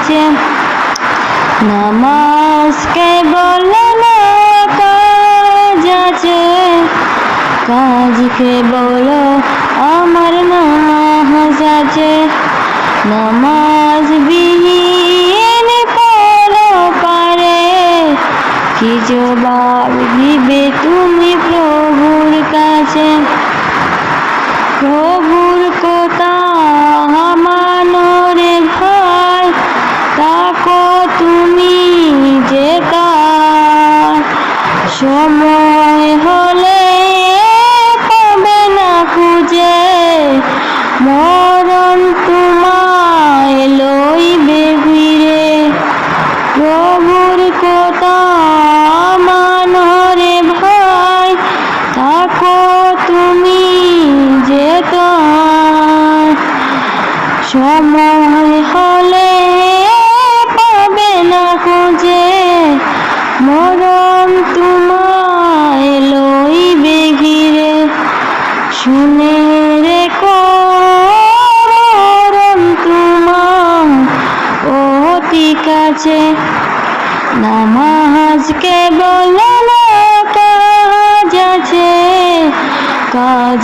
কাছে। নামাজ কেবল না কাজ আছে, কাজ কেবল আমার নামাজ আছে। নামাজ বিহীন পরপারে কি জবাব দিবে তুমি প্রভুর কাছে। প্রভুর কথা মানরে ভাই, তাকো তুমি যে কার। সময় হলে পাবে না খুঁজে, মরণ তোমায় লইবে ফিরে। প্রভুর কথা মানরে ভাই, তাকো তুমি যে কার। সময় হলে পাবে না খুঁজে, মরণ তোমায় লইবে ঘিরে। শুনে রেখো মরণ তোমার অতি কাছে। নামাজ কেবল না কাজ আছে, কাজ